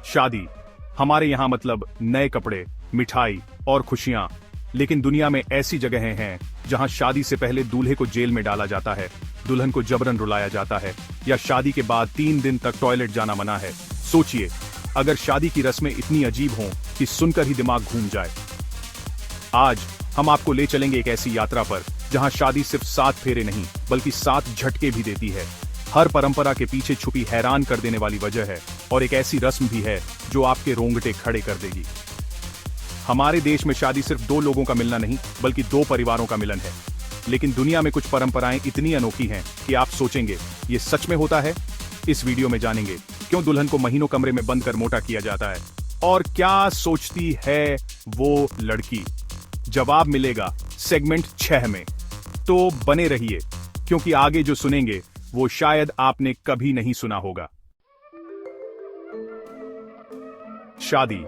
शादी हमारे यहाँ मतलब नए कपड़े, मिठाई और खुशियां। लेकिन दुनिया में ऐसी जगहें हैं जहां शादी से पहले दूल्हे को जेल में डाला जाता है, दुल्हन को जबरन रुलाया जाता है, या शादी के बाद 3 दिन तक टॉयलेट जाना मना है। सोचिए, अगर शादी की रस्में इतनी अजीब हों कि सुनकर ही दिमाग घूम जाए। आज हम आपको ले चलेंगे एक ऐसी यात्रा पर जहां शादी सिर्फ 7 फेरे नहीं बल्कि 7 झटके भी देती है। हर परंपरा के पीछे छुपी हैरान कर देने वाली वजह है, और एक ऐसी रस्म भी है जो आपके रोंगटे खड़े कर देगी। हमारे देश में शादी सिर्फ 2 लोगों का मिलना नहीं बल्कि 2 परिवारों का मिलन है। लेकिन दुनिया में कुछ परंपराएं इतनी अनोखी हैं कि आप सोचेंगे, ये सच में होता है? इस वीडियो में जानेंगे क्यों दुल्हन को महीनों कमरे में बंद कर मोटा किया जाता है, और क्या सोचती है वो लड़की। जवाब मिलेगा सेगमेंट 6 में। तो बने रहिए, क्योंकि आगे जो सुनेंगे वो शायद आपने कभी नहीं सुना होगा। शादी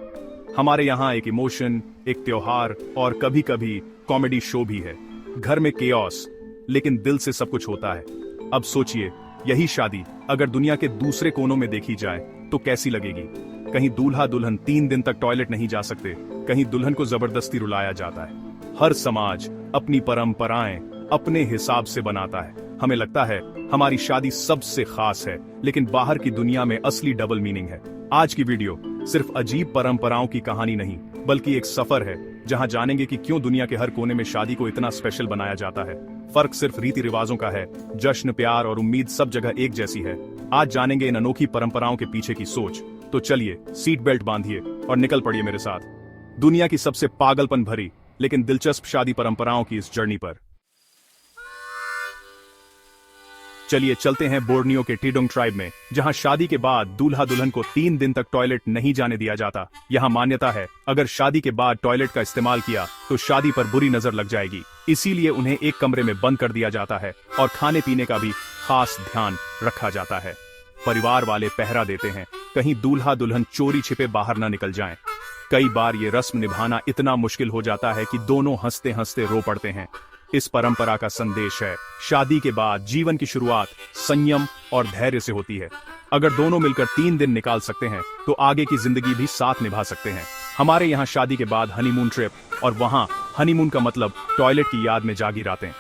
हमारे यहां एक इमोशन, एक त्योहार और कभी कभी कॉमेडी शो भी है। घर में केओस, लेकिन दिल से सब कुछ होता है। अब सोचिए, यही शादी अगर दुनिया के दूसरे कोनों में देखी जाए तो कैसी लगेगी। कहीं दूल्हा दुल्हन 3 दिन तक टॉयलेट नहीं जा सकते, कहीं दुल्हन को जबरदस्ती रुलाया जाता है। हर समाज अपनी परंपराएं अपने हिसाब से बनाता है। हमें लगता है हमारी शादी सबसे खास है, लेकिन बाहर की दुनिया में असली डबल मीनिंग है। आज की वीडियो सिर्फ अजीब परंपराओं की कहानी नहीं बल्कि एक सफर है जहां जानेंगे कि क्यों दुनिया के हर कोने में शादी को इतना स्पेशल बनाया जाता है। फर्क सिर्फ रीति रिवाजों का है, जश्न, प्यार और उम्मीद सब जगह एक जैसी है। आज जानेंगे इन अनोखी परंपराओं के पीछे की सोच। तो चलिए, सीट बेल्ट बांधिए और निकल पड़िए मेरे साथ दुनिया की सबसे पागलपन भरी लेकिन दिलचस्प शादी परंपराओं की इस जर्नी पर। चलिए चलते हैं बोर्नियो के टीडोंग ट्राइब में, जहां शादी के बाद दूल्हा दुल्हन को 3 दिन तक टॉयलेट नहीं जाने दिया जाता। यहां मान्यता है, अगर शादी के बाद टॉयलेट का इस्तेमाल किया तो शादी पर बुरी नजर लग जाएगी। इसीलिए उन्हें एक कमरे में बंद कर दिया जाता है और खाने पीने का भी खास ध्यान रखा जाता है। परिवार वाले पहरा देते हैं, कहीं दूल्हा दुल्हन चोरी छिपे बाहर न निकल जाएं। कई बार ये रस्म निभाना इतना मुश्किल हो जाता है कि दोनों हंसते हंसते रो पड़ते हैं। इस परंपरा का संदेश है, शादी के बाद जीवन की शुरुआत संयम और धैर्य से होती है। अगर दोनों मिलकर 3 दिन निकाल सकते हैं तो आगे की जिंदगी भी साथ निभा सकते हैं। हमारे यहाँ शादी के बाद हनीमून ट्रिप, और वहाँ हनीमून का मतलब टॉयलेट की याद में जागी रातें।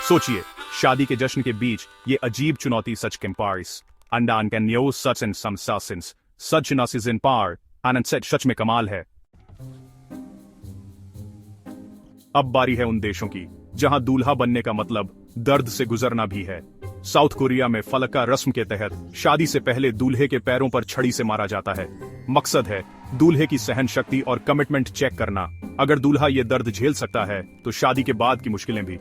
सोचिए, शादी के जश्न के बीच ये अजीब चुनौती। सच कंपारिस अंडान कैन न्यो सच इन सम सासिंस सच नसिस इन पार आनंद सच में कमाल है। अब बारी है उन देशों की जहां दूल्हा बनने का मतलब दर्द से गुजरना भी है। साउथ कोरिया में फलका रस्म के तहत शादी से पहले दूल्हे के पैरों पर छड़ी से मारा जाता है। मकसद है दूल्हे की सहन शक्ति और कमिटमेंट चेक करना। अगर दूल्हा ये दर्द झेल सकता है तो शादी के बाद की मुश्किलें भी।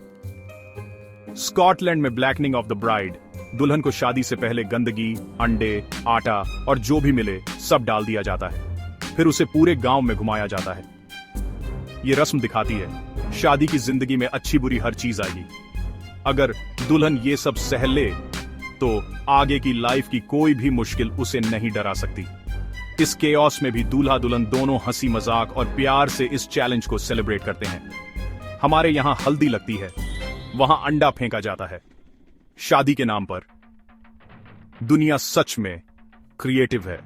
स्कॉटलैंड में ब्लैकनिंग ऑफ द ब्राइड, दुल्हन को शादी से पहले गंदगी, अंडे, आटा और जो भी मिले सब डाल दिया जाता है। फिर उसे पूरे गांव में घुमाया जाता है। ये रस्म दिखाती है शादी की जिंदगी में अच्छी बुरी हर चीज आएगी। अगर दुल्हन ये सब सह ले तो आगे की लाइफ की कोई भी मुश्किल उसे नहीं डरा सकती। इस केओस में भी दूल्हा दुल्हन दोनों हंसी मजाक और प्यार से इस चैलेंज को सेलिब्रेट करते हैं। हमारे यहां हल्दी लगती है, वहां अंडा फेंका जाता है शादी के नाम पर। दुनिया सच में क्रिएटिव है।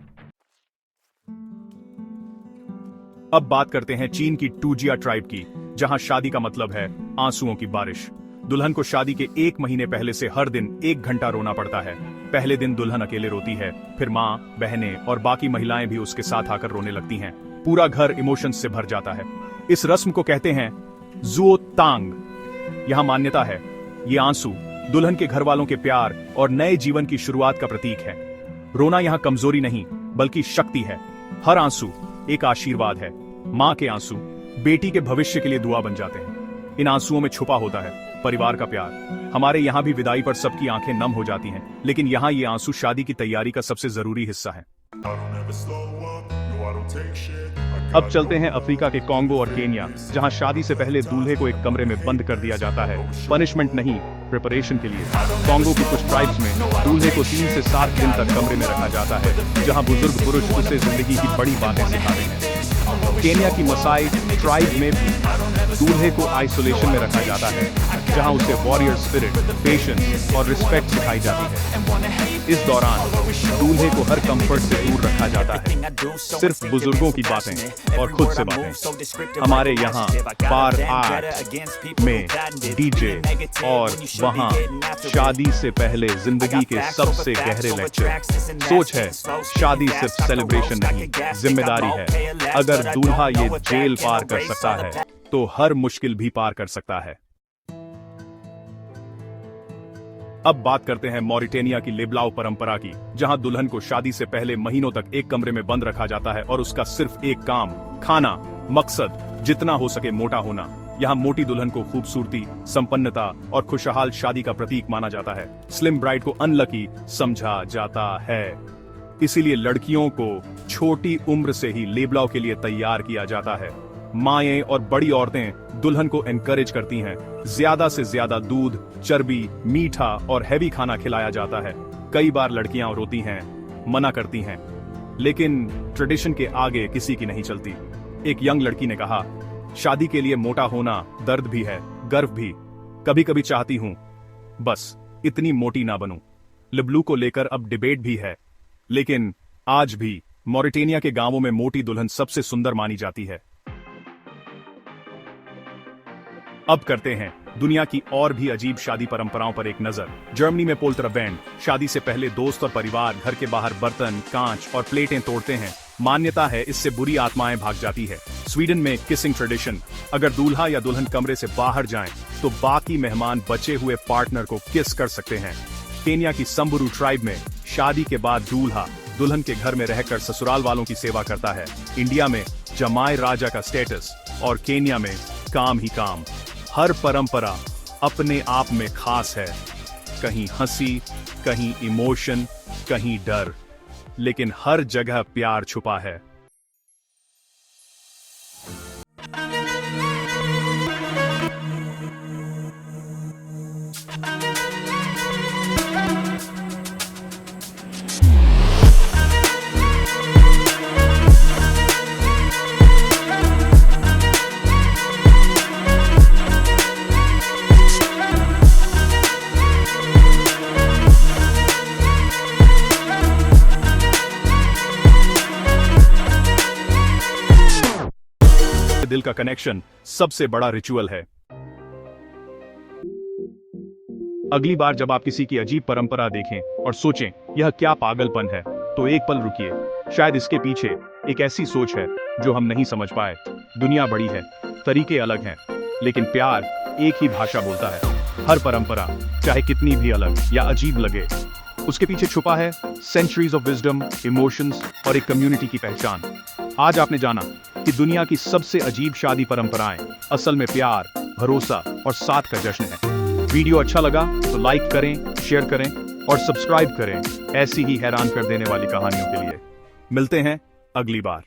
अब बात करते हैं चीन की टूजिया ट्राइब की, जहां शादी का मतलब है आंसुओं की बारिश। दुल्हन को शादी के 1 महीने पहले से हर दिन 1 घंटा रोना पड़ता है। पहले दिन दुल्हन अकेले रोती है, फिर माँ, बहनें और बाकी महिलाएं भी उसके साथ आकर रोने लगती हैं। पूरा घर इमोशंस से भर जाता है। इस रस्म को कहते हैं जुओ तांग। यहां मान्यता है, ये आंसू दुल्हन के घर वालों के प्यार और नए जीवन की शुरुआत का प्रतीक है। रोना यहां कमजोरी नहीं बल्कि शक्ति है। हर आंसू एक आशीर्वाद है। माँ के आंसू बेटी के भविष्य के लिए दुआ बन जाते हैं। इन आंसुओं में छुपा होता है परिवार का प्यार। हमारे यहाँ भी विदाई पर सबकी आंखें नम हो जाती हैं, लेकिन यहाँ ये आंसू शादी की तैयारी का सबसे जरूरी हिस्सा है। अब चलते हैं अफ्रीका के कॉन्गो और केन्या, जहाँ शादी से पहले दूल्हे को एक कमरे में बंद कर दिया जाता है। पनिशमेंट नहीं, प्रिपरेशन के लिए। कॉन्गो की कुछ ट्राइब्स में दूल्हे को 3 से 7 दिन तक कमरे में रखा जाता है, जहाँ बुजुर्ग पुरुष उसे जिंदगी की बड़ी बातें सिखाते हैं। केन्या की मसाई ट्राइब में भी दूल्हे को आइसोलेशन में रखा जाता है, जहां उसे वॉरियर स्पिरिट, पेशेंस और रिस्पेक्ट सिखाई जाती है। इस दौरान दूल्हे को हर कंफर्ट से दूर रखा जाता है, सिर्फ बुजुर्गों की बातें और खुद से बातें। हमारे यहाँ बार आर्ट में डीजे और वहाँ शादी से पहले जिंदगी के सबसे गहरे लेक्चर। सोच है, शादी सिर्फ सेलिब्रेशन नहीं, जिम्मेदारी है। अगर दूल्हा ये जेल पार कर सकता है तो हर मुश्किल भी पार कर सकता है। अब बात करते हैं मॉरिटेनिया की लेब्लाओ परंपरा की, जहां दुल्हन को शादी से पहले महीनों तक एक कमरे में बंद रखा जाता है और उसका सिर्फ एक काम, खाना। मकसद जितना हो सके मोटा होना। यहाँ मोटी दुल्हन को खूबसूरती, संपन्नता और खुशहाल शादी का प्रतीक माना जाता है। स्लिम ब्राइड को अनलकी समझा जाता है। इसीलिए लड़कियों को छोटी उम्र से ही लेब्लाओ के लिए तैयार किया जाता है। माएं और बड़ी औरतें दुल्हन को एनकरेज करती हैं। ज्यादा से ज्यादा दूध, चर्बी, मीठा और हैवी खाना खिलाया जाता है। कई बार लड़कियां रोती हैं, मना करती हैं, लेकिन ट्रेडिशन के आगे किसी की नहीं चलती। एक यंग लड़की ने कहा, शादी के लिए मोटा होना दर्द भी है, गर्व भी। कभी कभी चाहती हूं बस इतनी मोटी ना बनूं। लिब्लू को लेकर अब डिबेट भी है, लेकिन आज भी मॉरिटेनिया के गांवों में मोटी दुल्हन सबसे सुंदर मानी जाती है। अब करते हैं दुनिया की और भी अजीब शादी परंपराओं पर एक नजर। जर्मनी में पोल्टरबैंड शादी से पहले दोस्त और परिवार घर के बाहर बर्तन, कांच और प्लेटें तोड़ते हैं। मान्यता है इससे बुरी आत्माएं भाग जाती है। स्वीडन में किसिंग ट्रेडिशन, अगर दूल्हा या दुल्हन कमरे से बाहर जाएं, तो बाकी मेहमान बचे हुए पार्टनर को किस कर सकते हैं। केन्या की संबुरू ट्राइब में शादी के बाद दूल्हा दुल्हन के घर में रहकर ससुराल वालों की सेवा करता है। इंडिया में जमाई राजा का स्टेटस और केन्या में काम ही काम। हर परंपरा अपने आप में खास है। कहीं हंसी, कहीं इमोशन, कहीं डर, लेकिन हर जगह प्यार छुपा है। दिल का कनेक्शन सबसे बड़ा रिचुअल है। अगली बार जब आप किसी की अजीब परंपरा देखें और सोचें यह क्या पागलपन है, तो एक पल रुकिए। शायद इसके पीछे एक ऐसी सोच है जो हम नहीं समझ पाए। दुनिया बड़ी है, तरीके अलग हैं, लेकिन प्यार एक ही भाषा बोलता है। हर परंपरा चाहे कितनी भी अलग या अजीब लगे, उसके पीछे छुपा है सेंचुरीज ऑफ विजडम, इमोशंस और एक कम्युनिटी की पहचान। आज आपने जाना कि दुनिया की सबसे अजीब शादी परंपराएं असल में प्यार, भरोसा और साथ का जश्न है। वीडियो अच्छा लगा तो लाइक करें, शेयर करें और सब्सक्राइब करें ऐसी ही हैरान कर देने वाली कहानियों के लिए। मिलते हैं अगली बार।